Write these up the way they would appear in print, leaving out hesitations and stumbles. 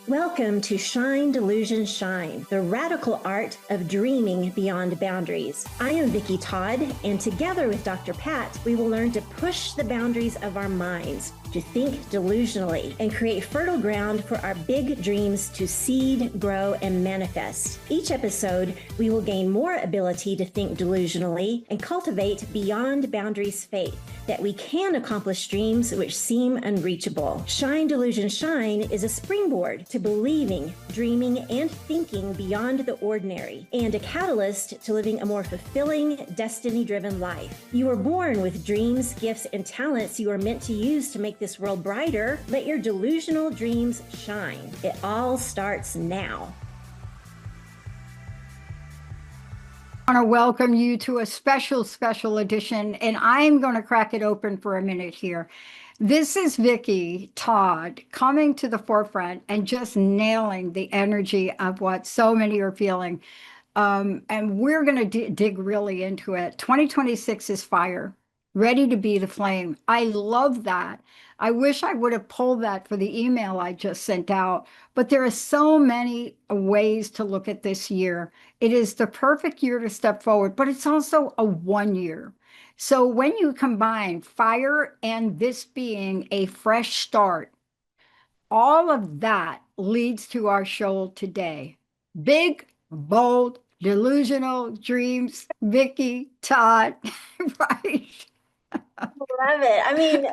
Welcome to Shine, Delusion, Shine, the radical art of dreaming beyond boundaries. I am Vicki Todd, and together with Dr. Pat, we will learn to push the boundaries of our minds, to think delusionally, and create fertile ground for our big dreams to seed, grow, and manifest. Each episode, we will gain more ability to think delusionally and cultivate beyond boundaries faith that we can accomplish dreams which seem unreachable. Shine, Delusion, Shine is a springboard to believing, dreaming, and thinking beyond the ordinary, and a catalyst to living a more fulfilling, destiny-driven life. You are born with dreams, gifts, and talents you are meant to use to make this world brighter. Let your delusional dreams shine. It all starts now. I want to welcome you to a special edition, and I'm going to crack it open for a minute here. This is Vicki Todd coming to the forefront and just nailing the energy of what so many are feeling. And we're going to dig really into it. 2026 is fire, ready to be the flame. I love that. I wish I would have pulled that for the email I just sent out, but there are so many ways to look at this year. It is the perfect year to step forward, but it's also a 1 year. So when you combine fire and this being a fresh start, all of that leads to our show today. Big, bold, delusional dreams, Vicki Todd, right? I love it. I mean,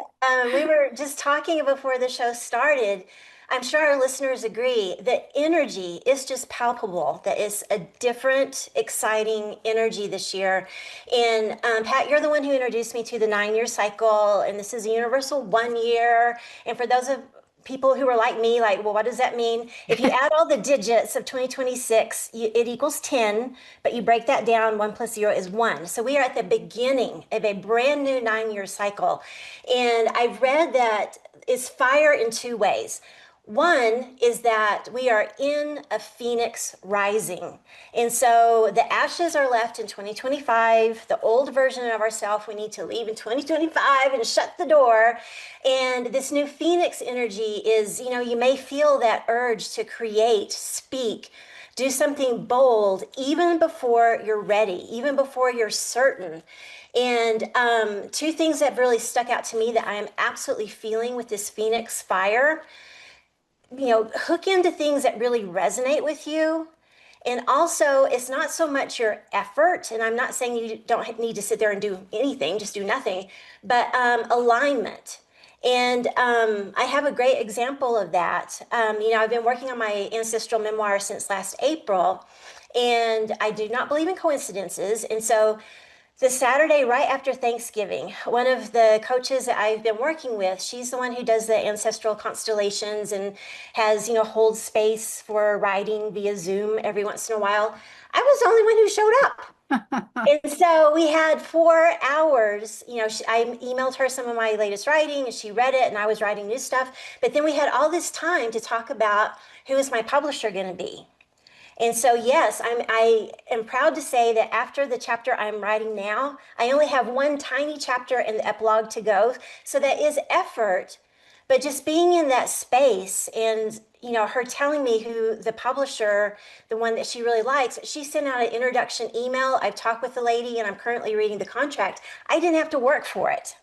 we were just talking before the show started. I'm sure our listeners agree that energy is just palpable, that it's a different, exciting energy this year. And Pat, you're the one who introduced me to the 9-year cycle, and this is a universal 1 year. And for those of people who are like me, like, well, what does that mean? If you add all the digits of 2026, it equals 10, but you break that down, 1 plus 0 is 1. So we are at the beginning of a brand new 9-year cycle. And I've read that it's fire in 2 ways. One is that we are in a phoenix rising. And so the ashes are left in 2025. The old version of ourselves we need to leave in 2025 and shut the door. And this new phoenix energy is, you may feel that urge to create, speak, do something bold, even before you're ready, even before you're certain. And 2 things that really stuck out to me that I am absolutely feeling with this phoenix fire. Hook into things that really resonate with you. And also, it's not so much your effort, and I'm not saying you don't need to sit there and do anything, just do nothing, but alignment. And I have a great example of that. I've been working on my ancestral memoir since last April, and I do not believe in coincidences. And so the Saturday right after Thanksgiving, one of the coaches that I've been working with, she's the one who does the ancestral constellations and has, holds space for writing via Zoom every once in a while. I was the only one who showed up. And so we had 4 hours, I emailed her some of my latest writing and she read it and I was writing new stuff. But then we had all this time to talk about who is my publisher going to be. And so, yes, I am proud to say that after the chapter I'm writing now, I only have 1 tiny chapter in the epilogue to go. So that is effort, but just being in that space and, her telling me who the publisher, the one that she really likes, she sent out an introduction email. I've talked with the lady and I'm currently reading the contract. I didn't have to work for it.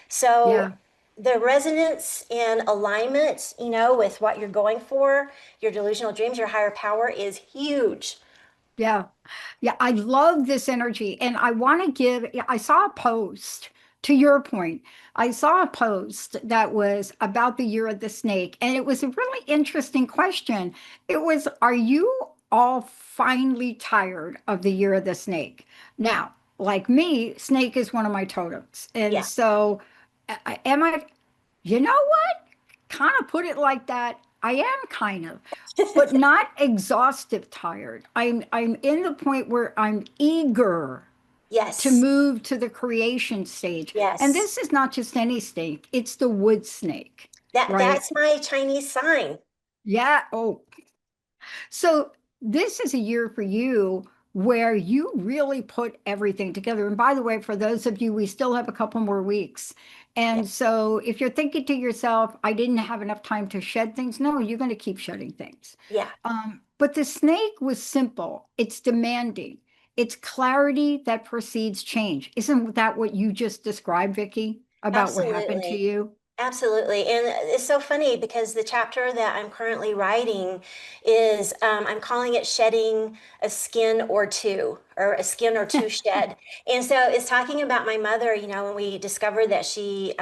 So yeah. The resonance and alignment, with what you're going for, your delusional dreams, your higher power is huge. Yeah. I love this energy. And I saw a post to your point. I saw a post that was about the year of the snake. And it was a really interesting question. It was, are you all finally tired of the year of the snake? Now, like me, snake is one of my totems. And yeah. So am I, you know what? Kind of put it like that. I am kind of, but not exhaustive tired. I'm in the point where I'm eager to move to the creation stage. Yes. And this is not just any snake, it's the wood snake. Right? That's my Chinese sign. Yeah. Oh. So this is a year for you where you really put everything together. And by the way, for those of you, we still have a couple more weeks. Yeah. And so if you're thinking to yourself, I didn't have enough time to shed things, no, you're going to keep shedding things. Yeah. But the snake was simple. It's demanding. It's clarity that precedes change. Isn't that what you just described, Vicky, about what happened to Absolutely. you? Absolutely. And it's so funny because the chapter that I'm currently writing is I'm calling it Shedding a Skin or Two, or a Skin or Two Shed. And so it's talking about my mother, when we discovered that she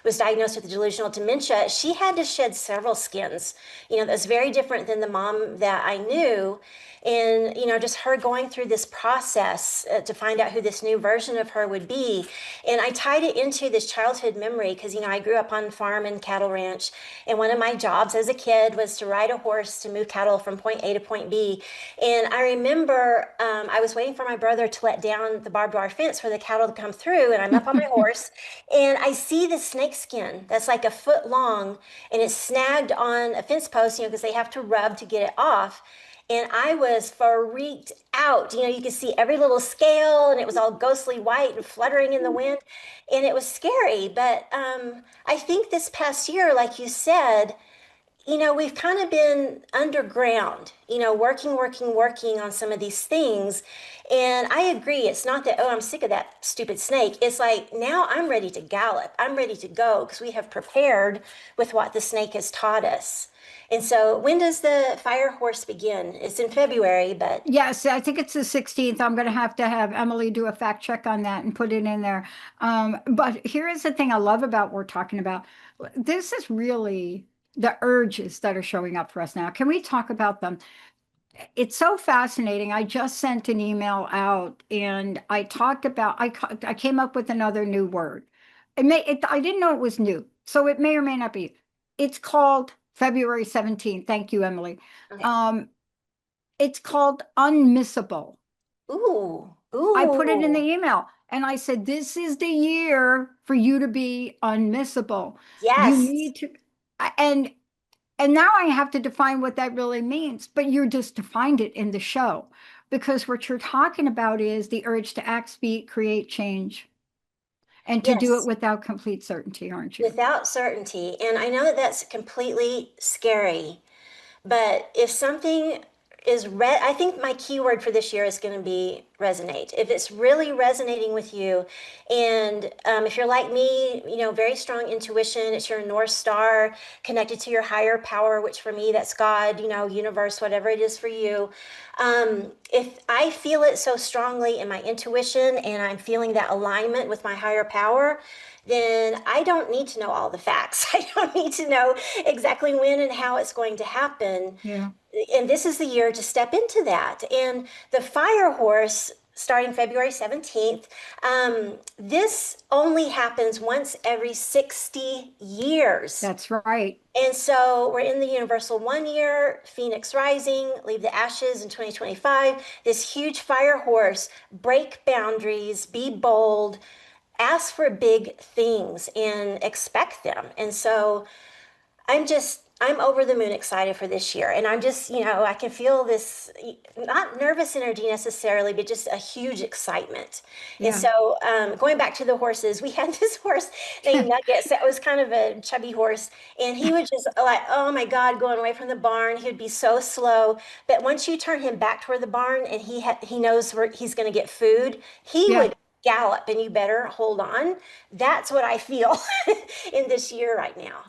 was diagnosed with delusional dementia, she had to shed several skins. That's very different than the mom that I knew. And, just her going through this process to find out who this new version of her would be. And I tied it into this childhood memory because, I grew up on farm and cattle ranch. And one of my jobs as a kid was to ride a horse to move cattle from point A to point B. And I remember I was waiting for my brother to let down the barbed wire fence for the cattle to come through. And I'm up on my horse and I see this snake skin that's like a foot long and it's snagged on a fence post, because they have to rub to get it off. And I was freaked out. You could see every little scale, and it was all ghostly white and fluttering in the wind. And it was scary. But I think this past year, like you said, we've kind of been underground, working on some of these things. And I agree. It's not that, oh, I'm sick of that stupid snake. It's like, now I'm ready to gallop. I'm ready to go because we have prepared with what the snake has taught us. And so, when does the fire horse begin? It's in February, but Yes, I think it's the 16th. I'm going to have Emily do a fact check on that and put it in there. But here is the thing I love about what we're talking about. This is really the urges that are showing up for us now. Can we talk about them? It's so fascinating. I just sent an email out and I talked about, I came up with another new word. I didn't know it was new, so it may or may not be. It's called February 17th. Thank you, Emily. okay. Um, it's called unmissable. Ooh, I put it in the ooh, email and I said, this is the year for you to be unmissable. You yes, need to, and and now I have to define what that really means, but you just defined it in the show because what you're talking about is the urge to act, speak, create change, and to do it yes. without complete certainty, aren't you? Without certainty. And I know that that's completely scary. But if something I think my keyword for this year is going to be resonate. If it's really resonating with you, and if you're like me, very strong intuition, it's your North Star connected to your higher power, which for me, that's God, universe, whatever it is for you. If I feel it so strongly in my intuition and I'm feeling that alignment with my higher power, then I don't need to know all the facts. I don't need to know exactly when and how it's going to happen. Yeah, And this is the year to step into that. And the fire horse, starting February 17th, this only happens once every 60 years. that's right. And so we're in the universal 1 year, Phoenix rising, leave the ashes in 2025. This huge fire horse, break boundaries, be bold, ask for big things and expect them. And so I'm over the moon excited for this year. And I'm just, I can feel this, not nervous energy necessarily, but just a huge excitement. And Yeah. so, going back to the horses, we had this horse named Nuggets that was kind of a chubby horse. And he would just like, oh my God, going away from the barn. He would be so slow. But once you turn him back toward the barn and he knows where he's going to get food, he Yeah. would gallop and you better hold on. That's what I feel in this year right now.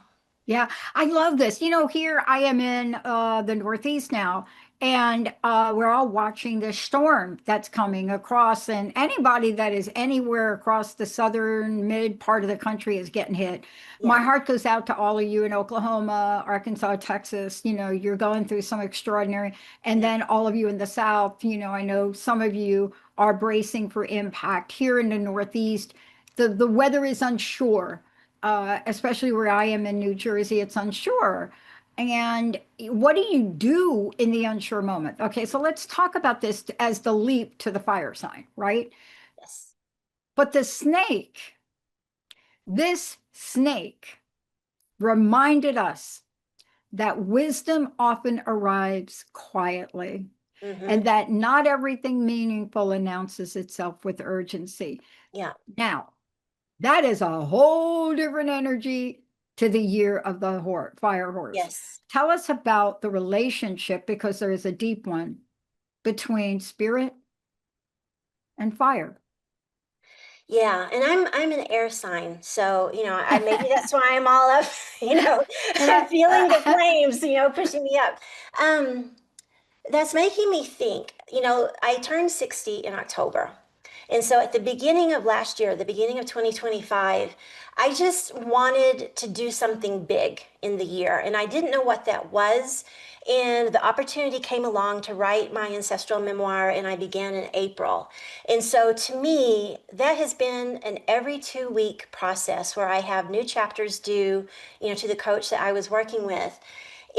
Yeah, I love this. Here I am in the Northeast now, and we're all watching this storm that's coming across, and anybody that is anywhere across the southern mid part of the country is getting hit. My Yeah. heart goes out to all of you in Oklahoma, Arkansas, Texas. You're going through some extraordinary, and Yeah. then all of you in the South, I know some of you are bracing for impact. Here in the Northeast, the weather is unsure, especially where I am in New Jersey, it's unsure. And what do you do in the unsure moment? Okay, so let's talk about this as the leap to the fire sign, right? Yes. But this snake reminded us that wisdom often arrives quietly Mm-hmm. and that not everything meaningful announces itself with urgency. Yeah. Now, That is a whole different energy to the year of the fire horse. Yes. Tell us about the relationship, because there is a deep one between spirit and fire. Yeah, and I'm an air sign, so I maybe that's why I'm all up, And feeling the flames, pushing me up. Um, That's making me think. I turned 60 in October. And so at the beginning of last year, the beginning of 2025, I just wanted to do something big in the year. And I didn't know what that was. And the opportunity came along to write my ancestral memoir, and I began in April. And so to me, that has been an every 2 week process where I have new chapters due, to the coach that I was working with.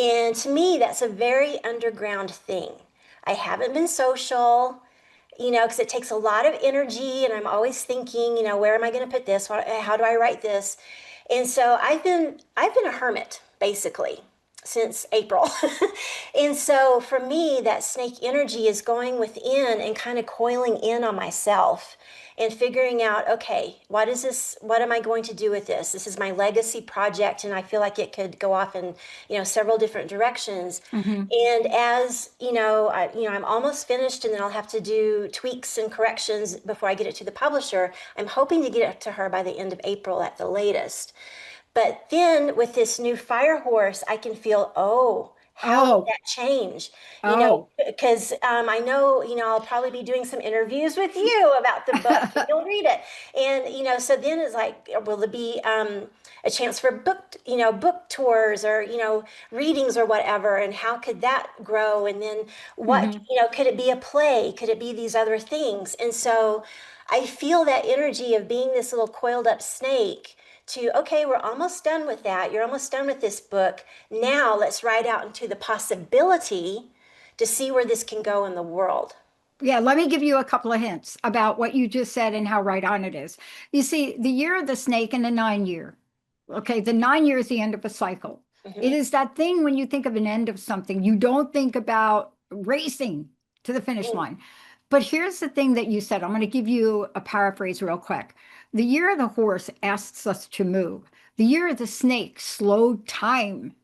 And to me, that's a very underground thing. I haven't been social, because it takes a lot of energy, and I'm always thinking, where am I going to put this? How do I write this? And so I've been a hermit basically since April. And so for me, that snake energy is going within and kind of coiling in on myself and figuring out, okay, what is this? What am I going to do with this? This is my legacy project, and I feel like it could go off in, several different directions. Mhm. And as I'm almost finished, and then I'll have to do tweaks and corrections before I get it to the publisher. I'm hoping to get it to her by the end of April at the latest. But then with this new fire horse, I can feel, oh, how did Oh, that change? oh. Because I know, I'll probably be doing some interviews with you about the book, and you'll read it. And, so then it's like, will there be a chance for book tours, or, readings or whatever? And how could that grow? And then what, Mhm. could it be a play? Could it be these other things? And so I feel that energy of being this little coiled up snake to, okay, we're almost done with that. You're almost done with this book. Now let's ride out into the possibility to see where this can go in the world. Yeah, let me give you a couple of hints about what you just said and how right on it is. You see, the year of the snake and the 9 year. Okay, the 9 year is the end of a cycle. It Hmm. is that thing when you think of an end of something, you don't think about racing to the finish line. But here's the thing that you said. I'm going to give you a paraphrase real quick. The year of the horse asks us to move. The year of the snake slowed time,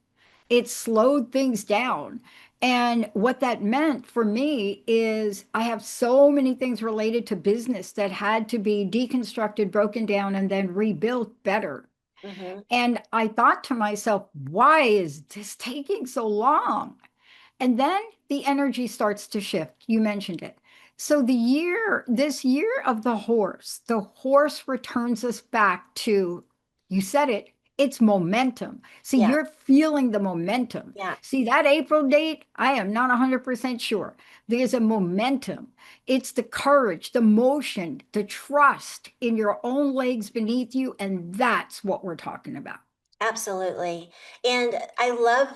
it slowed things down. And what that meant for me is I have so many things related to business that had to be deconstructed, broken down, and then rebuilt better. Hmm. And I thought to myself, why is this taking so long? And then the energy starts to shift. You mentioned it. So this year of the horse returns us back to, you said it, it's momentum. See, Yeah, you're feeling the momentum. yeah, See, that April date, I am not 100% sure. There's a momentum. It's the courage, the motion, the trust in your own legs beneath you. And that's what we're talking about. absolutely. And I love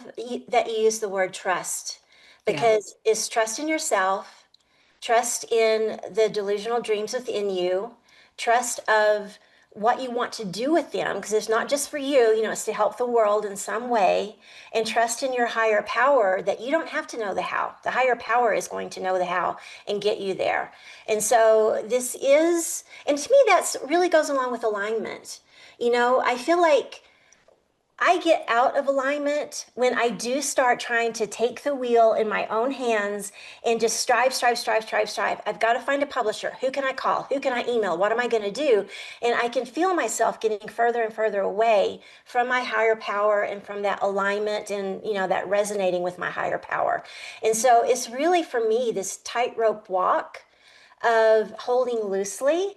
that you use the word trust, Yeah. because it's trust in yourself, trust in the delusional dreams within you, trust of what you want to do with them, because it's not just for you, it's to help the world in some way, and trust in your higher power that you don't have to know the how. The higher power is going to know the how and get you there. And so this is, and to me, that's really goes along with alignment. I feel like I get out of alignment when I do start trying to take the wheel in my own hands and just strive, strive, strive, strive, strive. I've got to find a publisher. Who can I call? Who can I email? What am I going to do? And I can feel myself getting further and further away from my higher power and from that alignment and, that resonating with my higher power. And so it's really for me this tightrope walk of holding loosely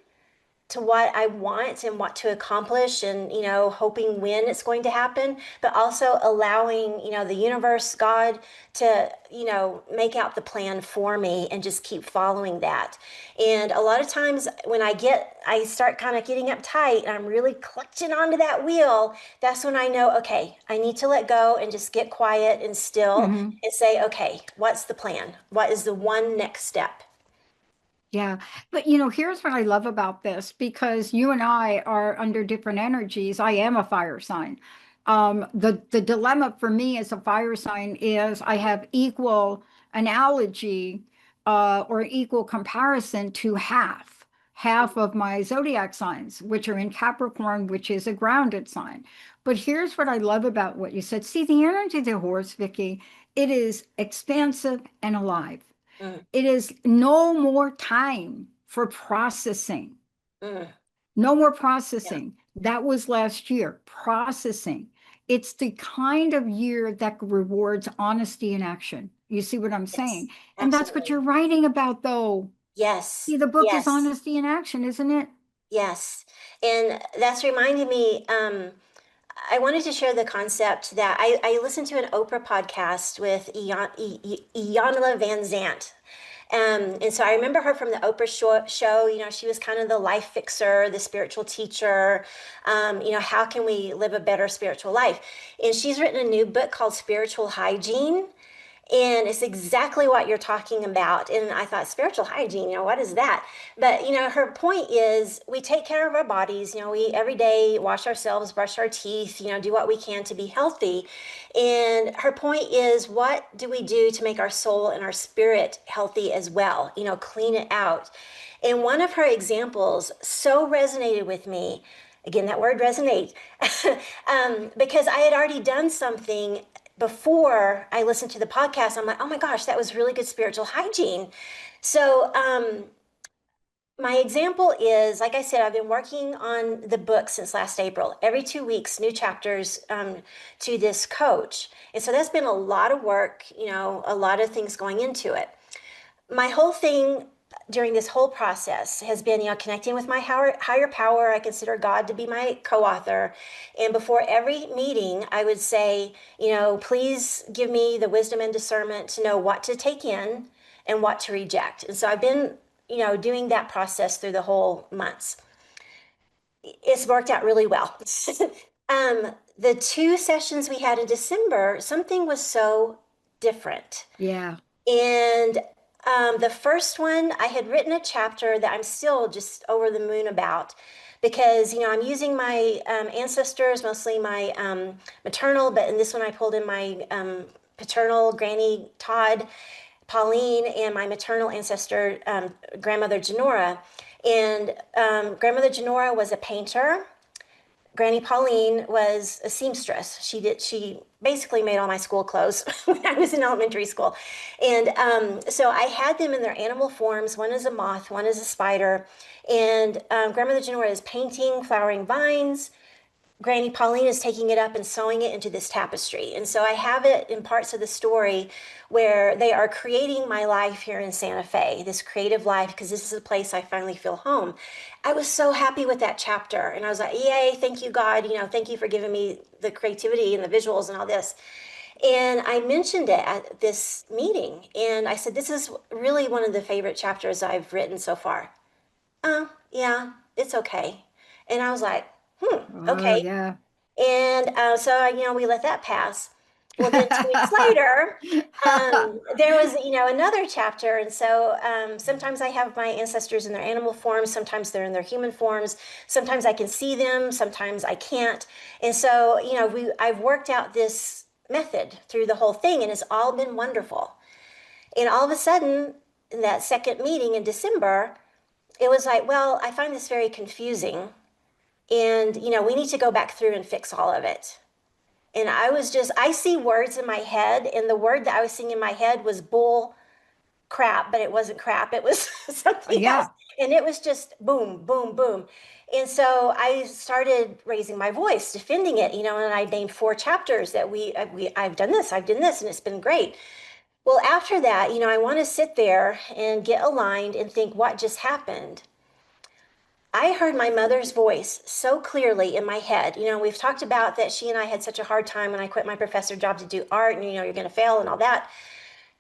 to what I want and what to accomplish, and hoping when it's going to happen, but also allowing the universe, God, to make out the plan for me and just keep following that. And a lot of times when I start kind of getting uptight and I'm really clutching onto that wheel, that's when I know, okay, I need to let go and just get quiet and still Mhm. and say, okay, what's the plan? What is the one next step? Yeah. But here's what I love about this, because you and I are under different energies. I am a fire sign. The dilemma for me as a fire sign is I have equal analogy or equal comparison to half. half of my zodiac signs, which are in Capricorn, which is a grounded sign. But here's what I love about what you said. See, the energy of the horse, Vicky, it is expansive and alive. Mm, It is no more time for processing. mm, No more yeah. processing. That was last year. Processing. It's the kind of year that rewards honesty and action. You see what I'm Yes, saying? And that's what absolutely. you're writing about, though. Yes, See, the book is yes, honesty in action, isn't it? yes. And that's reminding me, I wanted to share the concept that I listened to an Oprah podcast with Iyanla Van Zant. And so I remember her from the Oprah show. You know, she was kind of the life fixer, the spiritual teacher. You know, how can we live a better spiritual life? And she's written a new book called Spiritual Hygiene. And it's exactly what you're talking about. And I thought, spiritual hygiene, you know, what is that? But, you know, her point is we take care of our bodies. You know, we every day wash ourselves, brush our teeth, you know, do what we can to be healthy. And her point is, what do we do to make our soul and our spirit healthy as well? You know, clean it out. And one of her examples so resonated with me. Again, that word resonate, because I had already done something before I listened to the podcast. I'm like, oh my gosh, that was really good spiritual hygiene. So, my example is, like I said, I've been working on the book since last April. Every 2 weeks, new chapters to this coach. And so that's been a lot of work, you know, a lot of things going into it. My whole thing during this whole process has been, you know, connecting with my higher power. I consider God to be my co-author. And before every meeting, I would say, you know, please give me the wisdom and discernment to know what to take in and what to reject. And so I've been, you know, doing that process through the whole months. It's worked out really well. The 2 sessions we had in December, something was so different. Yeah. And the first one, I had written a chapter that I'm still just over the moon about because, you know, I'm using my ancestors, mostly my maternal, but in this one I pulled in my paternal, Granny Todd, Pauline, and my maternal ancestor, Grandmother Janora. And Grandmother Janora was a painter. Granny Pauline was a seamstress. She basically made all my school clothes when I was in elementary school. And so I had them in their animal forms. One is a moth, one is a spider. And Grandmother Janora is painting flowering vines. Granny Pauline is taking it up and sewing it into this tapestry. And so I have it in parts of the story where they are creating my life here in Santa Fe, this creative life, because this is a place I finally feel home. I was so happy with that chapter. And I was like, yay, thank you, God. You know, thank you for giving me the creativity and the visuals and all this. And I mentioned it at this meeting. And I said, this is really one of the favorite chapters I've written so far. Oh, yeah, it's okay. And I was like, Oh, okay. yeah. And so, you know, we let that pass. Well, then 2 weeks later, there was, you know, another chapter. And so sometimes I have my ancestors in their animal forms, sometimes they're in their human forms, sometimes I can see them, sometimes I can't. And so, you know, I've worked out this method through the whole thing, and it's all been wonderful. And all of a sudden, in that second meeting in December, it was like, well, I find this very confusing. And, you know, we need to go back through and fix all of it. And I see words in my head, and the word that I was seeing in my head was bull crap, but it wasn't crap. It was something else. Yeah. And it was just boom, boom, boom. And so I started raising my voice, defending it, you know, and I named 4 chapters that I've done this, I've done this, and it's been great. Well, after that, you know, I want to sit there and get aligned and think what just happened. I heard my mother's voice so clearly in my head. You know, we've talked about that she and I had such a hard time when I quit my professor job to do art, and, you know, you're going to fail and all that.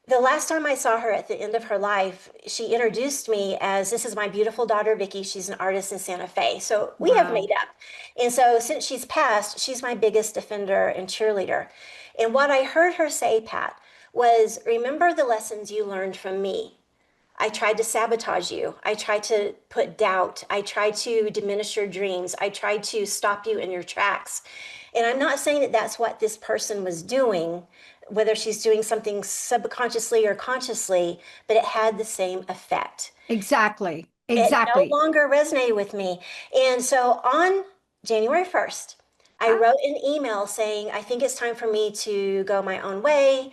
The last time I saw her at the end of her life, she introduced me as this is my beautiful daughter, Vicky. She's an artist in Santa Fe. So we have Wow. made up. And so since she's passed, she's my biggest defender and cheerleader. And what I heard her say, Pat, was remember the lessons you learned from me. I tried to sabotage you. I tried to put doubt. I tried to diminish your dreams. I tried to stop you in your tracks. And I'm not saying that that's what this person was doing, whether she's doing something subconsciously or consciously, but it had the same effect. Exactly. It no Exactly. longer resonated with me. And so on January 1st, I Ah, wrote an email saying, I think it's time for me to go my own way.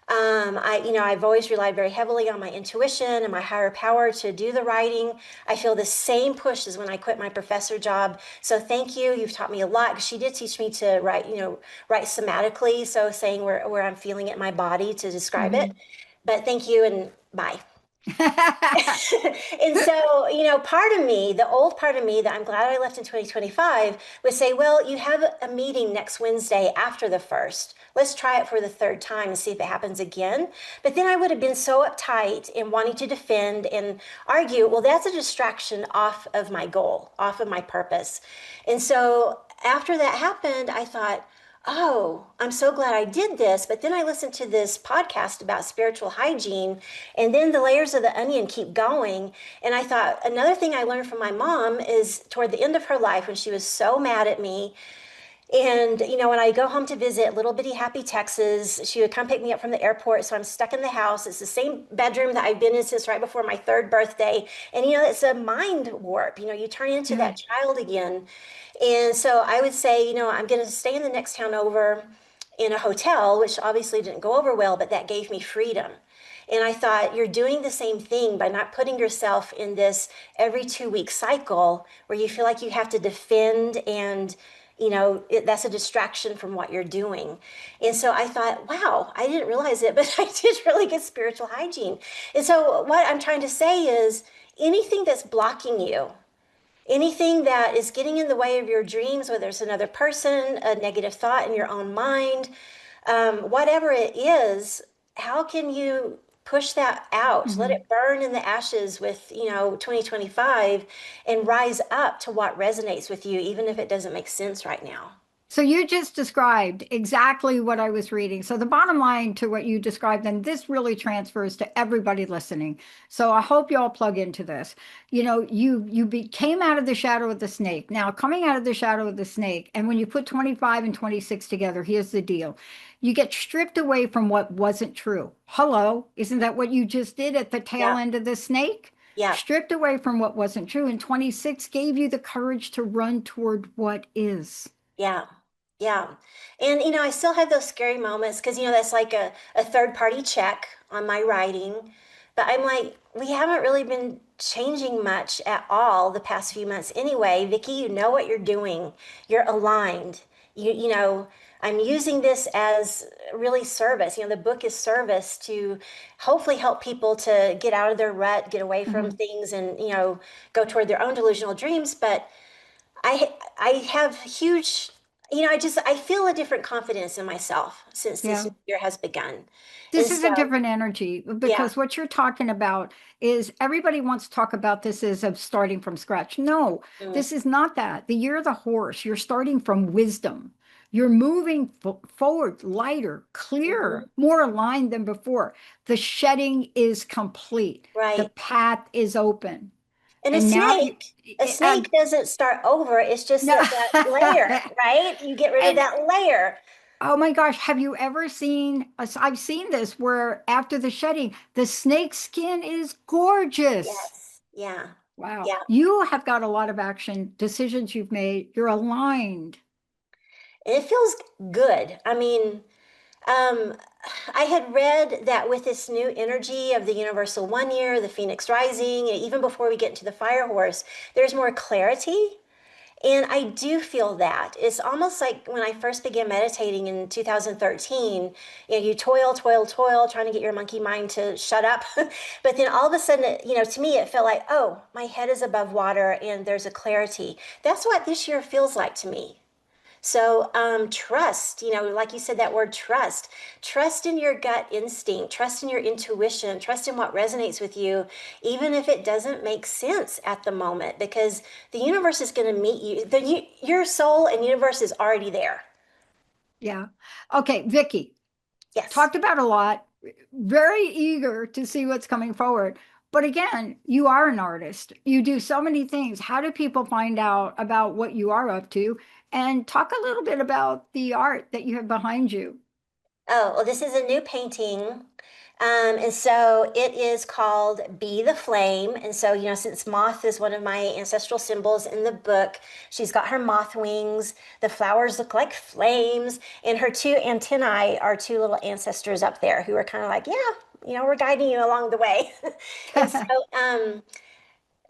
I've always relied very heavily on my intuition and my higher power to do the writing. I feel the same push as when I quit my professor job. So thank you. You've taught me a lot. She did teach me to write, write somatically. So saying where I'm feeling it in my body to describe it. mhm. But thank you and bye. And so, part of me, the old part of me that I'm glad I left in 2025 would say, well, you have a meeting next Wednesday after the first. Let's try it for the third time and see if it happens again. But then I would have been so uptight and wanting to defend and argue. Well, that's a distraction off of my goal, off of my purpose. And so after that happened, I thought, oh, I'm so glad I did this. But then I listened to this podcast about spiritual hygiene, and then the layers of the onion keep going. And I thought another thing I learned from my mom is toward the end of her life when she was so mad at me. And, when I go home to visit little bitty happy Texas, she would come pick me up from the airport. So I'm stuck in the house. It's the same bedroom that I've been in since right before my third birthday. And, it's a mind warp. You turn into Yeah. that child again. And so I would say, I'm going to stay in the next town over in a hotel, which obviously didn't go over well, but that gave me freedom. And I thought, you're doing the same thing by not putting yourself in this every 2 week cycle where you feel like you have to defend and that's a distraction from what you're doing. And so I thought, wow, I didn't realize it, but I did really good spiritual hygiene. And so what I'm trying to say is anything that's blocking you, anything that is getting in the way of your dreams, whether it's another person, a negative thought in your own mind, whatever it is, how can you push that out? Let Mhm. it burn in the ashes with, 2025 and rise up to what resonates with you, even if it doesn't make sense right now. So you just described exactly what I was reading. So the bottom line to what you described, and this really transfers to everybody listening. So I hope you all plug into this. Came out of the shadow of the snake. Now, coming out of the shadow of the snake, and when you put 25 and 26 together, here's the deal. You get stripped away from what wasn't true. Hello, isn't that what you just did at the tail Yeah, end of the snake? yeah, Stripped away from what wasn't true, and 26 gave you the courage to run toward what is. yeah, yeah. And, I still have those scary moments because, that's like a third party check on my writing. But I'm like, we haven't really been changing much at all the past few months anyway. Vicky, you know what you're doing. You're aligned. I'm using this as really service. The book is service to hopefully help people to get out of their rut, get away from Mhm. things and, go toward their own delusional dreams. But I have huge, I feel a different confidence in myself since this Yeah. year has begun. And This is a so, different energy yeah. because what you're talking about is everybody wants to talk about this as of starting from scratch. No, Mm, this is not that. The year of the horse, you're starting from wisdom. You're moving forward, lighter, clearer, mhm. more aligned than before. The shedding is complete. The Right. path is open. And And now you, a snake doesn't start over. It's just no. that layer, right? You get rid of And that layer. oh my gosh, have you ever seen? I've seen this where after the shedding, the snake skin is gorgeous. Yes. Yeah. Wow. Yeah. You have got a lot of action, decisions you've made. You're aligned. And it feels good. I mean, Um, I had read that with this new energy of the Universal One Year, the Phoenix Rising, and even before we get into the Fire Horse, there's more clarity. And I do feel that. It's almost like when I first began meditating in 2013, you toil, toil, toil, trying to get your monkey mind to shut up. But then all of a sudden, to me, it felt like, oh, my head is above water and there's a clarity. That's what this year feels like to me. So, trust, like you said, that word trust, trust in your gut instinct, trust in your intuition, trust in what resonates with you, even if it doesn't make sense at the moment, because the universe is going to meet you. Your soul and universe is already there. Yeah. Okay, Vicky, Yes. talked about a lot, very eager to see what's coming forward. But again, you are an artist. You do so many things. How do people find out about what you are up to? And talk a little bit about the art that you have behind you. Oh, well, this is a new painting. And so it is called Be the Flame. And so, since moth is one of my ancestral symbols in the book, she's got her moth wings. The flowers look like flames. And her two antennae are two little ancestors up there who are kind of like, yeah, we're guiding you along the way. And so,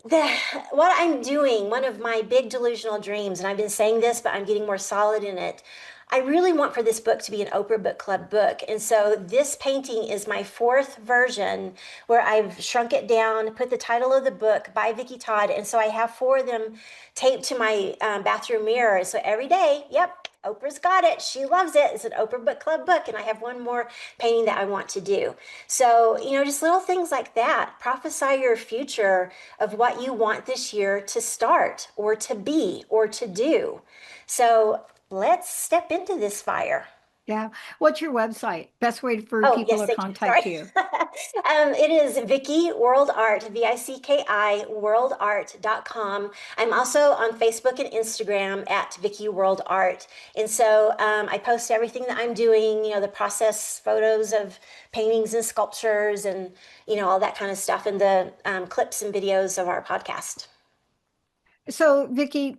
the what I'm doing, one of my big delusional dreams, and I've been saying this, but I'm getting more solid in it. I really want for this book to be an Oprah Book Club book. And so this painting is my fourth version where I've shrunk it down, put the title of the book by Vicki Todd. And so I have four of them taped to my bathroom mirror. So every day, yep, Oprah's got it. She loves it. It's an Oprah Book Club book. And I have one more painting that I want to do. So, just little things like that. Prophesy your future of what you want this year to start or to be or to do. So let's step into this fire. Yeah. What's your website? Best way for Oh, people yes, to thank you. contact Sorry. you. It is Vicki World Art, VICKI worldart.com. I'm also on Facebook and Instagram at Vicki World Art. And so I post everything that I'm doing, the process photos of paintings and sculptures and, all that kind of stuff, and the clips and videos of our podcast. So, Vicki,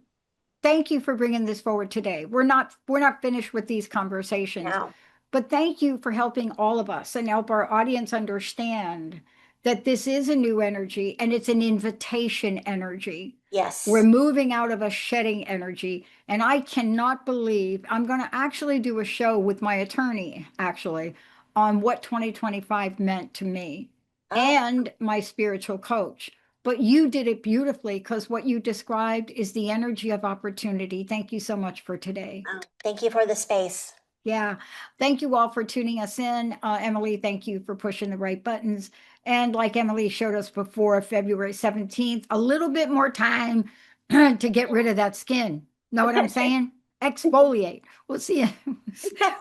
thank you for bringing this forward today. We're not finished with these conversations, Now, but thank you for helping all of us and help our audience understand that this is a new energy and it's an invitation energy. We're yes. moving out of a shedding energy. And I cannot believe I'm going to actually do a show with my attorney, actually, on what 2025 meant to me Oh, and my spiritual coach. But you did it beautifully because what you described is the energy of opportunity. Thank you so much for today. thank you for the space. Yeah. Thank you all for tuning us in. Emily, thank you for pushing the right buttons. And like Emily showed us before, February 17th, a little bit more time to get rid of that skin. Know what I'm saying? Exfoliate. We'll see you.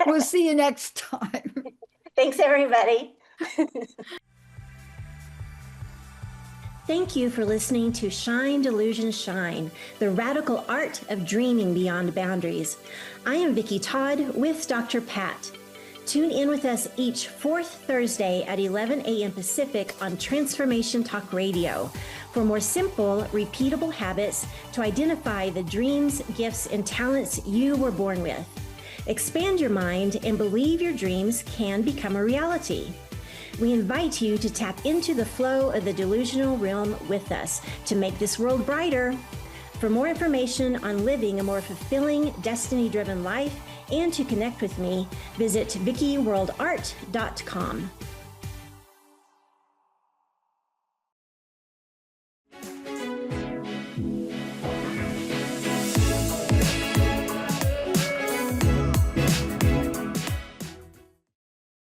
We'll see you next time. Thanks, everybody. Thank you for listening to Shine, Delusion, Shine, the radical art of dreaming beyond boundaries. I am Vicki Todd with Dr. Pat. Tune in with us each fourth Thursday at 11 a.m. Pacific on Transformation Talk Radio for more simple, repeatable habits to identify the dreams, gifts, and talents you were born with. Expand your mind and believe your dreams can become a reality. We invite you to tap into the flow of the delusional realm with us to make this world brighter. For more information on living a more fulfilling, destiny-driven life and to connect with me, visit VickiWorldArt.com.